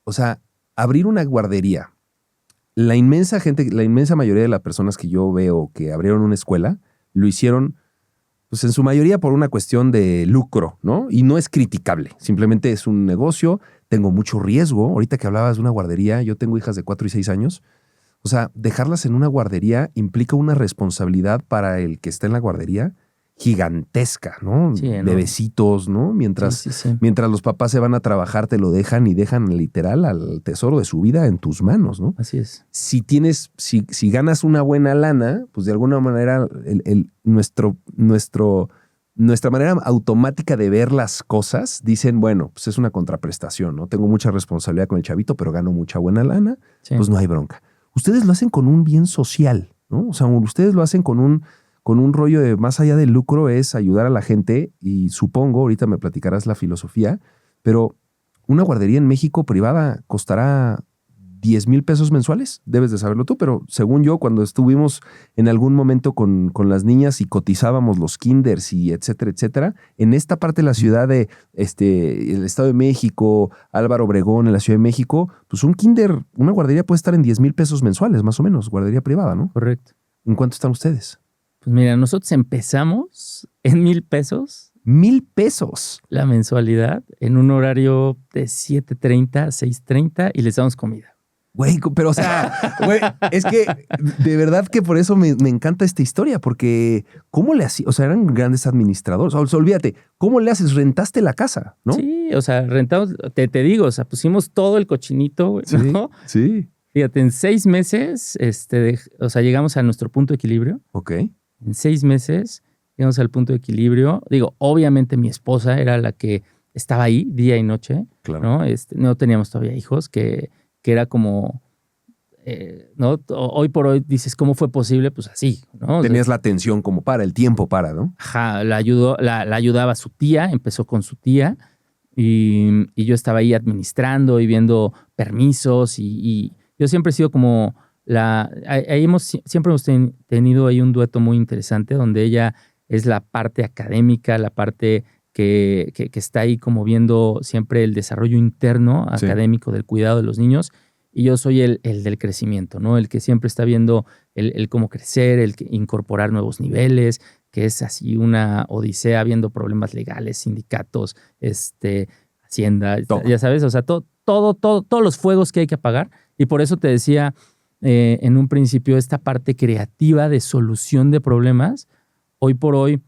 o sea, abrir una guardería. La inmensa mayoría de las personas que yo veo que abrieron una escuela, lo hicieron, pues en su mayoría por una cuestión de lucro, ¿no? Y no es criticable, simplemente es un negocio, tengo mucho riesgo. Ahorita que hablabas de una guardería, yo tengo hijas de 4 y 6 años. O sea, dejarlas en una guardería implica una responsabilidad para el que está en la guardería gigantesca, ¿no? Sí, Bebecitos, ¿no? Mientras los papás se van a trabajar, te lo dejan y dejan literal al tesoro de su vida en tus manos, ¿no? Así es. Si ganas una buena lana, pues de alguna manera nuestra manera automática de ver las cosas, dicen, bueno, pues es una contraprestación, ¿no? Tengo mucha responsabilidad con el chavito, pero gano mucha buena lana, pues no hay bronca. Ustedes lo hacen con un bien social, ¿no? O sea, ustedes lo hacen con un rollo de más allá del lucro, es ayudar a la gente, y supongo, ahorita me platicarás la filosofía, pero una guardería en México privada costará 10,000 pesos mensuales, debes de saberlo tú, pero según yo, cuando estuvimos en algún momento con las niñas y cotizábamos los kinders y etcétera, en esta parte de la ciudad de el Estado de México, Álvaro Obregón, en la Ciudad de México, pues un kinder, una guardería puede estar en 10,000 pesos mensuales, más o menos, guardería privada, ¿no? Correcto. ¿En cuánto están ustedes? Pues mira, nosotros empezamos en 1,000 pesos. 1,000 pesos. La mensualidad en un horario de 7:30 a 6:30 y les damos comida. Güey, pero o sea, güey, es que de verdad que por eso me encanta esta historia, porque ¿cómo le hacías? O sea, eran grandes administradores. O sea, olvídate, ¿cómo le haces? Rentaste la casa, ¿no? Sí, o sea, rentamos, te digo, o sea, pusimos todo el cochinito, güey, ¿no? Sí. Fíjate, en 6 meses, o sea, llegamos a nuestro punto de equilibrio. Ok. En 6 meses llegamos al punto de equilibrio. Digo, obviamente mi esposa era la que estaba ahí día y noche, claro, ¿no? No teníamos todavía hijos, que era como, ¿no? Hoy por hoy dices, ¿cómo fue posible? Pues así, ¿no? Tenías la atención como para, el tiempo para, ¿no? Ajá, la ayudaba su tía, empezó con su tía y yo estaba ahí administrando y viendo permisos y yo siempre he sido como siempre hemos tenido ahí un dueto muy interesante donde ella es la parte académica, la parte que está ahí como viendo siempre el desarrollo interno académico del cuidado de los niños, y yo soy el del crecimiento, ¿no? El que siempre está viendo el cómo crecer, el que incorporar nuevos niveles, que es así una odisea viendo problemas legales, sindicatos, Hacienda, ya sabes, o sea, todos los fuegos que hay que apagar. Y por eso te decía en un principio, esta parte creativa de solución de problemas, hoy por hoy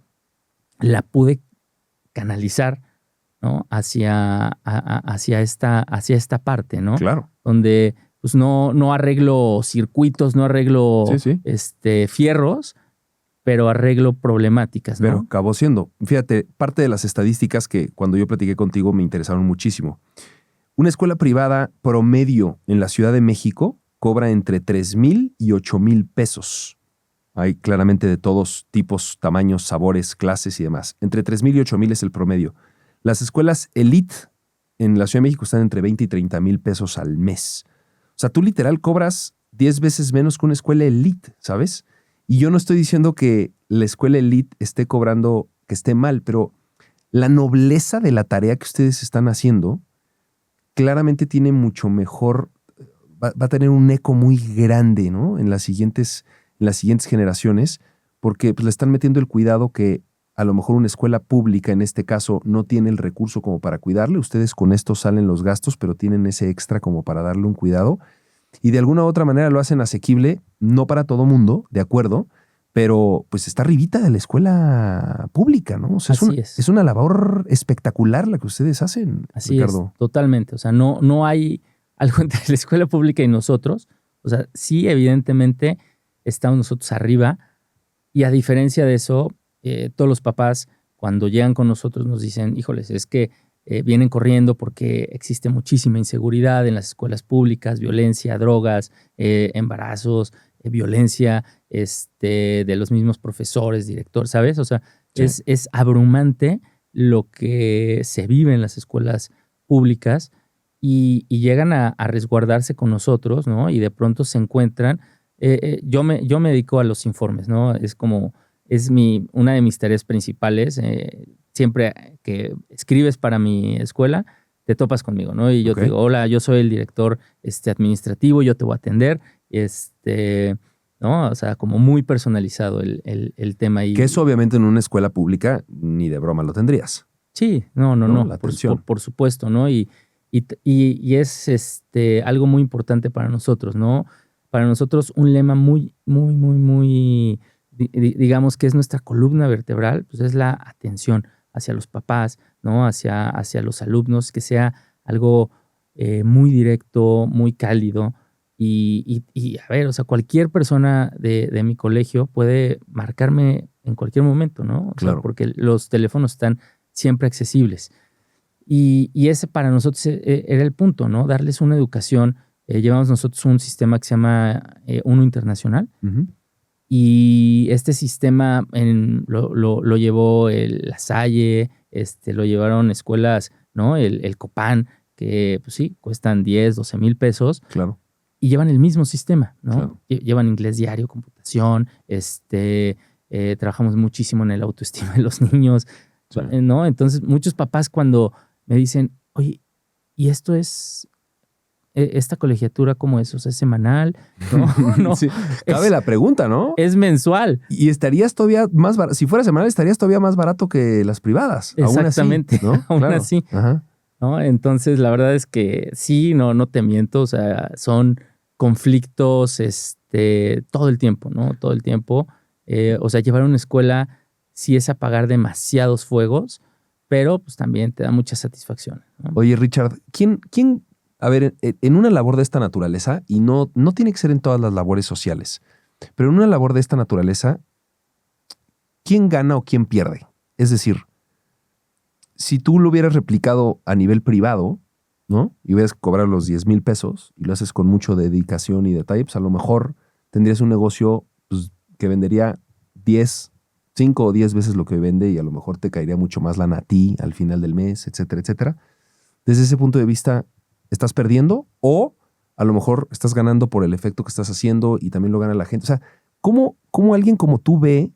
la pude canalizar, ¿no? hacia esta parte, ¿no? Claro. Donde pues no arreglo circuitos, no arreglo fierros, pero arreglo problemáticas, ¿no? Pero acabó siendo. Fíjate, parte de las estadísticas que cuando yo platiqué contigo me interesaron muchísimo. Una escuela privada promedio en la Ciudad de México cobra entre 3,000 y 8,000 pesos. Hay claramente de todos tipos, tamaños, sabores, clases y demás. Entre 3,000 y 8,000 es el promedio. Las escuelas elite en la Ciudad de México están entre 20 y 30,000 pesos al mes. O sea, tú literal cobras 10 veces menos que una escuela elite, ¿sabes? Y yo no estoy diciendo que la escuela elite esté cobrando, que esté mal, pero la nobleza de la tarea que ustedes están haciendo claramente tiene mucho mejor, va a tener un eco muy grande, ¿no? En las siguientes generaciones, porque pues, le están metiendo el cuidado que a lo mejor una escuela pública, en este caso, no tiene el recurso como para cuidarle. Ustedes con esto salen los gastos, pero tienen ese extra como para darle un cuidado. Y de alguna u otra manera lo hacen asequible, no para todo mundo, de acuerdo, pero pues está arribita de la escuela pública, ¿no? O sea, es una labor espectacular la que ustedes hacen, así Ricardo. Es, totalmente. O sea, no hay algo entre la escuela pública y nosotros. O sea, sí, evidentemente estamos nosotros arriba, y a diferencia de eso, todos los papás cuando llegan con nosotros nos dicen, híjoles, es que vienen corriendo porque existe muchísima inseguridad en las escuelas públicas, violencia, drogas, embarazos, violencia de los mismos profesores, directores, ¿sabes? O sea, sí. es abrumante lo que se vive en las escuelas públicas y llegan a resguardarse con nosotros, ¿no? Y de pronto se encuentran. Yo me dedico a los informes, ¿no? Es una de mis tareas principales. Siempre que escribes para mi escuela, te topas conmigo, ¿no? Y yo Ok. te digo, hola, yo soy el director administrativo, yo te voy a atender, ¿no? O sea, como muy personalizado el tema. Que eso obviamente en una escuela pública ni de broma lo tendrías, Sí, no, ¿no? La por, atención. por supuesto, ¿no? Y es algo muy importante para nosotros, ¿no? Para nosotros un lema muy, muy, muy, muy, digamos que es nuestra columna vertebral, pues es la atención hacia los papás, ¿no? Hacia los alumnos, que sea algo muy directo, muy cálido. Y a ver, o sea, cualquier persona de mi colegio puede marcarme en cualquier momento, ¿no? O sea, Claro. porque los teléfonos están siempre accesibles. Y ese para nosotros era el punto, ¿no? Darles una educación. Llevamos nosotros un sistema que se llama Uno Internacional. Ujú. Y este sistema lo llevó La Salle, lo llevaron escuelas, ¿no? El Copán, que pues sí, cuestan 10, 12 mil pesos Claro. y llevan el mismo sistema, ¿no? Claro. Llevan inglés diario, computación, trabajamos muchísimo en el autoestima de los niños, Sí. ¿no? Entonces, muchos papás cuando me dicen, oye, ¿y esto es, esta colegiatura cómo es? O sea, ¿es semanal? No, no. Sí. Cabe la pregunta, ¿no? Es mensual. Y estarías todavía más barato. Si fuera semanal, estarías todavía más barato que las privadas. Exactamente. Aún así, ¿no? Aún Claro. así. Ajá. ¿No? Entonces, la verdad es que sí, no te miento, o sea, son conflictos todo el tiempo, ¿no? Todo el tiempo. O sea, llevar una escuela sí es apagar demasiados fuegos, pero pues también te da mucha satisfacción, ¿no? Oye, Richard, a ver, en una labor de esta naturaleza, y no tiene que ser en todas las labores sociales, pero en una labor de esta naturaleza, ¿quién gana o quién pierde? Es decir, si tú lo hubieras replicado a nivel privado, ¿no? Y hubieras cobrado los 10,000 pesos y lo haces con mucho dedicación y detalle, pues a lo mejor tendrías un negocio pues, que vendería 5 o 10 veces lo que vende y a lo mejor te caería mucho más lana a ti al final del mes, etcétera, etcétera. Desde ese punto de vista, ¿estás perdiendo o a lo mejor estás ganando por el efecto que estás haciendo y también lo gana la gente? O sea, ¿cómo alguien como tú ve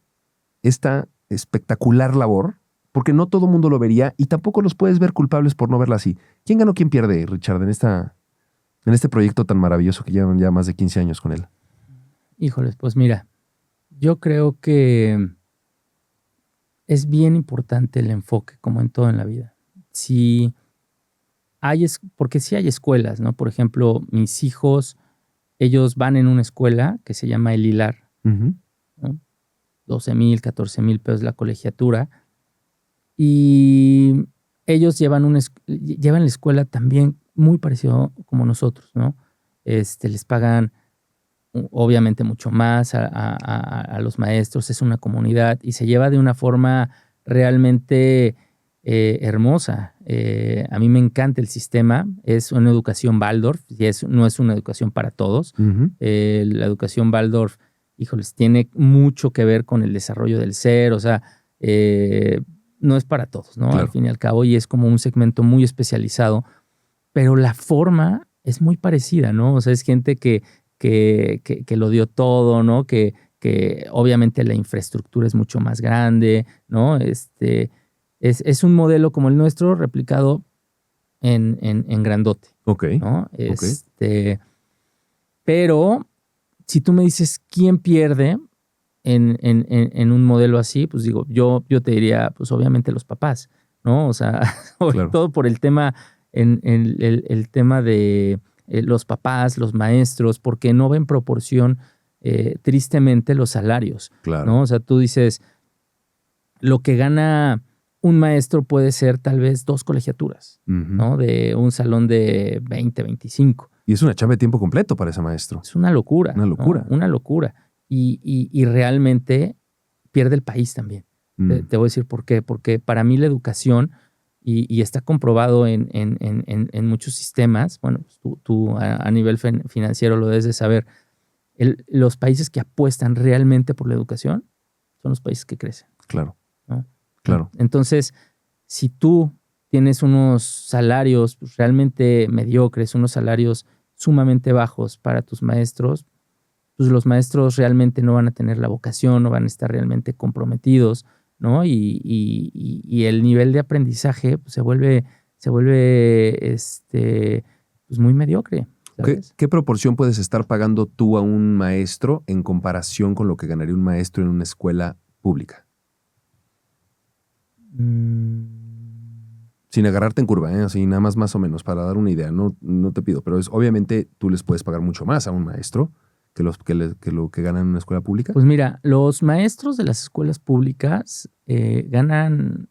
esta espectacular labor? Porque no todo el mundo lo vería y tampoco los puedes ver culpables por no verla así. ¿Quién gana o quién pierde, Richard, en este proyecto tan maravilloso que llevan ya más de 15 años con él? Híjoles, pues mira, yo creo que es bien importante el enfoque, como en todo en la vida. Si porque sí hay escuelas, ¿no? Por ejemplo, mis hijos, ellos van en una escuela que se llama El Hilar, Uh-huh. ¿no? 12,000, 14,000 pesos la colegiatura. Y ellos llevan la escuela también muy parecido como nosotros, ¿no? Les pagan obviamente mucho más a los maestros, es una comunidad y se lleva de una forma realmente hermosa. A mí me encanta el sistema, es una educación Waldorf, y no es una educación para todos. Uh-huh. La educación Waldorf, híjoles, tiene mucho que ver con el desarrollo del ser, o sea, no es para todos, ¿no? Claro. Al fin y al cabo, y es como un segmento muy especializado, pero la forma es muy parecida, ¿no? O sea, es gente que lo dio todo, ¿no? Que obviamente la infraestructura es mucho más grande, ¿no? Es un modelo como el nuestro replicado en grandote, Ok. ¿no? Ok. Pero si tú me dices quién pierde en un modelo así, pues digo, yo te diría, pues obviamente los papás, ¿no? O sea, sobre Claro. todo por el tema, el tema de los papás, los maestros, porque no ven proporción tristemente los salarios, Claro. ¿no? O sea, tú dices, lo que gana un maestro puede ser tal vez 2 colegiaturas, Uh-huh. ¿no? De un salón de 20, 25. Y es una chamba de tiempo completo para ese maestro. Es una locura. Una locura. ¿No? Una locura. Y realmente pierde el país también. Te voy a decir por qué. Porque para mí la educación, y está comprobado en muchos sistemas, bueno, tú a nivel financiero lo debes de saber, los países que apuestan realmente por la educación son los países que crecen. Claro. ¿No? Claro. Entonces, si tú tienes unos salarios realmente mediocres, unos salarios sumamente bajos para tus maestros, pues los maestros realmente no van a tener la vocación, no van a estar realmente comprometidos, ¿no? Y el nivel de aprendizaje pues, se vuelve pues muy mediocre. ¿Sabes? ¿Qué proporción puedes estar pagando tú a un maestro en comparación con lo que ganaría un maestro en una escuela pública? Sin agarrarte en curva, así nada más o menos, para dar una idea. No, no te pido, pero obviamente tú les puedes pagar mucho más a un maestro que lo que ganan en una escuela pública. Pues mira, los maestros de las escuelas públicas ganan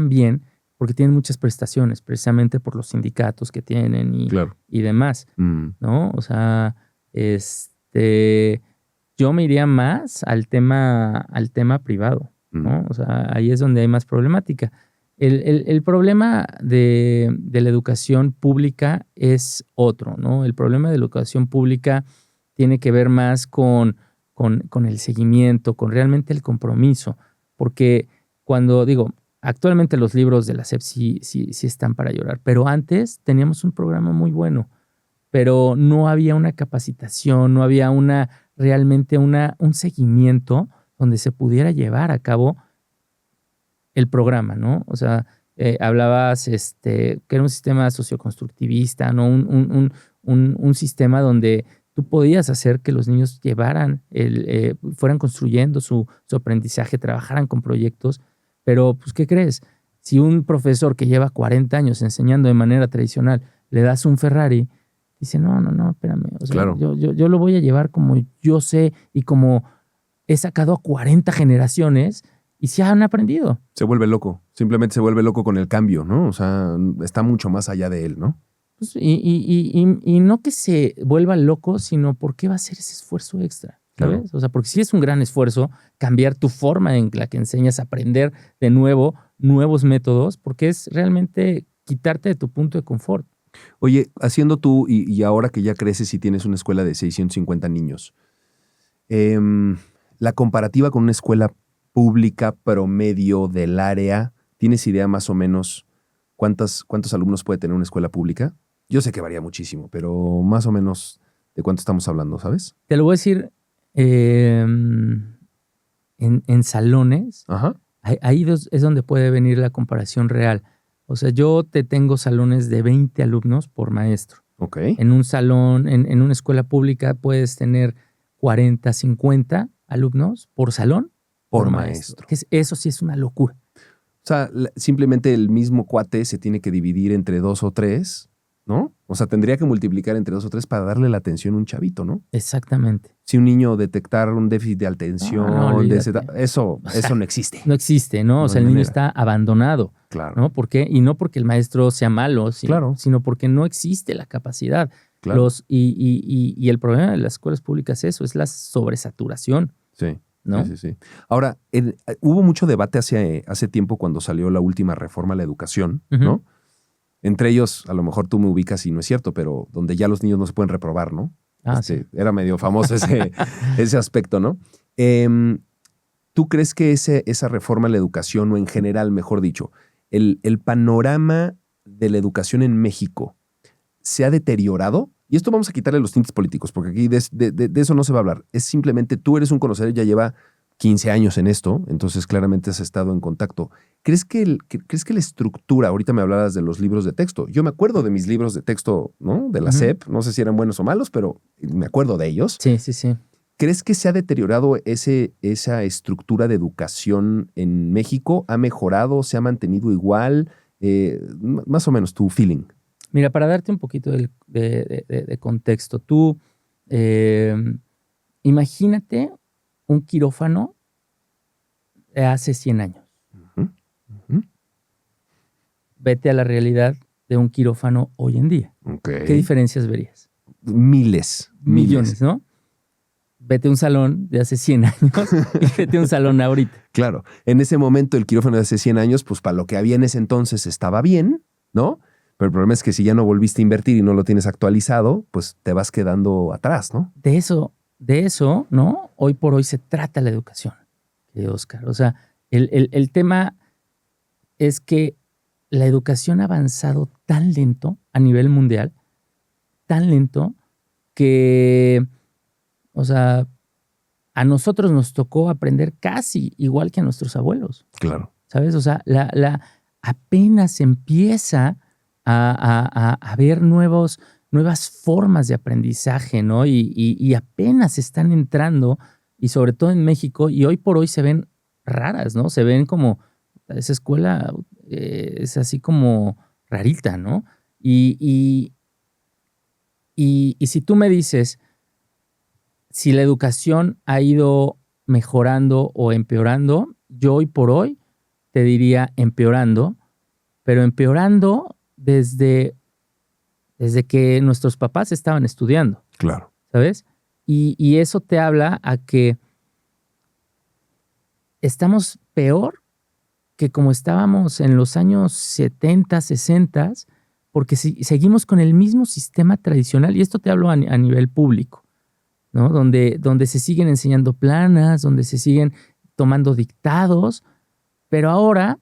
bien porque tienen muchas prestaciones, precisamente por los sindicatos que tienen Claro. y demás, ¿no? O sea, yo me iría más al tema privado, ¿no? O sea, ahí es donde hay más problemática. El problema de la educación pública es otro, ¿no? El problema de la educación pública tiene que ver más con el seguimiento, con realmente el compromiso, porque actualmente los libros de la SEP sí están para llorar, pero antes teníamos un programa muy bueno, pero no había una capacitación, no había realmente un seguimiento donde se pudiera llevar a cabo el programa, ¿no? O sea, hablabas que era un sistema socioconstructivista, ¿no? Un sistema donde tú podías hacer que los niños fueran construyendo su aprendizaje, trabajaran con proyectos, pero pues, ¿qué crees? Si un profesor que lleva 40 años enseñando de manera tradicional le das un Ferrari, dice, no, espérame, o sea, claro. yo lo voy a llevar como yo sé y como he sacado a 40 generaciones y sí han aprendido. Se vuelve loco, simplemente se vuelve loco con el cambio, ¿no? O sea, está mucho más allá de él, ¿no? Pues, y no que se vuelva loco, sino por qué va a hacer ese esfuerzo extra, ¿sabes? Claro. O sea, porque sí es un gran esfuerzo cambiar tu forma en la que enseñas, aprender de nuevo nuevos métodos, porque es realmente quitarte de tu punto de confort. Oye, haciendo tú, y ahora que ya creces y tienes una escuela de 650 niños, la comparativa con una escuela pública promedio del área, ¿tienes idea más o menos cuántos alumnos puede tener una escuela pública? Yo sé que varía muchísimo, pero más o menos de cuánto estamos hablando, ¿sabes? Te lo voy a decir, en salones, Ajá. ahí es donde puede venir la comparación real. O sea, yo tengo salones de 20 alumnos por maestro. Ok. En un salón, en una escuela pública puedes tener 40, 50 alumnos por salón Por maestro. Eso sí es una locura. O sea, simplemente el mismo cuate se tiene que dividir entre 2 o 3, ¿no? O sea, tendría que multiplicar entre 2 o 3 para darle la atención a un chavito, ¿no? Exactamente. Si un niño detectar un déficit de atención, eso no existe. No existe, ¿no? O sea, el niño está abandonado. Claro. ¿No? ¿Por qué? Y no porque el maestro sea malo, claro. sino porque no existe la capacidad. Claro. Y el problema de las escuelas públicas es la sobresaturación. Sí. ¿No? Sí. Ahora, hubo mucho debate hace tiempo cuando salió la última reforma a la educación, ¿no? Entre ellos, a lo mejor tú me ubicas y no es cierto, pero donde ya los niños no se pueden reprobar, ¿no? Sí. Era medio famoso ese aspecto, ¿no? ¿Tú crees que esa reforma a la educación, o en general, mejor dicho, el panorama de la educación en México se ha deteriorado? Y esto vamos a quitarle los tintes políticos, porque aquí de eso no se va a hablar. Es simplemente, tú eres un conocedor, ya lleva 15 años en esto, entonces claramente has estado en contacto. ¿Crees que la estructura, ahorita me hablabas de los libros de texto, yo me acuerdo de mis libros de texto, ¿no? De la SEP, no sé si eran buenos o malos, pero me acuerdo de ellos. Sí. ¿Crees que se ha deteriorado esa estructura de educación en México? ¿Ha mejorado? ¿Se ha mantenido igual? Más o menos tu feeling. Mira, para darte un poquito de contexto, tú imagínate un quirófano de hace 100 años. Vete a la realidad de un quirófano hoy en día. Okay. ¿Qué diferencias verías? Miles. Millones, ¿no? Vete a un salón de hace 100 años y vete a un salón ahorita. Claro. En ese momento, el quirófano de hace 100 años, pues para lo que había en ese entonces estaba bien, ¿no? Pero el problema es que si ya no volviste a invertir y no lo tienes actualizado, pues te vas quedando atrás, ¿no? De eso, ¿no? Hoy por hoy se trata la educación, Oscar. O sea, el tema es que la educación ha avanzado tan lento a nivel mundial, tan lento que, o sea, a nosotros nos tocó aprender casi igual que a nuestros abuelos. Claro. ¿Sabes? O sea, apenas empieza a ver nuevas formas de aprendizaje, ¿no? Y apenas están entrando, y sobre todo en México, y hoy por hoy se ven raras, ¿no? Se ven como, esa escuela es así como rarita, ¿no? Y si tú me dices si la educación ha ido mejorando o empeorando, yo hoy por hoy te diría empeorando, pero empeorando desde que nuestros papás estaban estudiando, Claro. ¿sabes? Y eso te habla a que estamos peor que como estábamos en los años 70, 60, porque seguimos con el mismo sistema tradicional, y esto te hablo a nivel público, ¿no? Donde se siguen enseñando planas, donde se siguen tomando dictados, pero ahora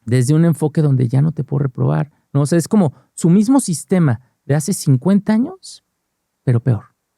desde un enfoque donde ya no te puedo reprobar, ¿no? O sea, es como su mismo sistema de hace 50 años, pero peor.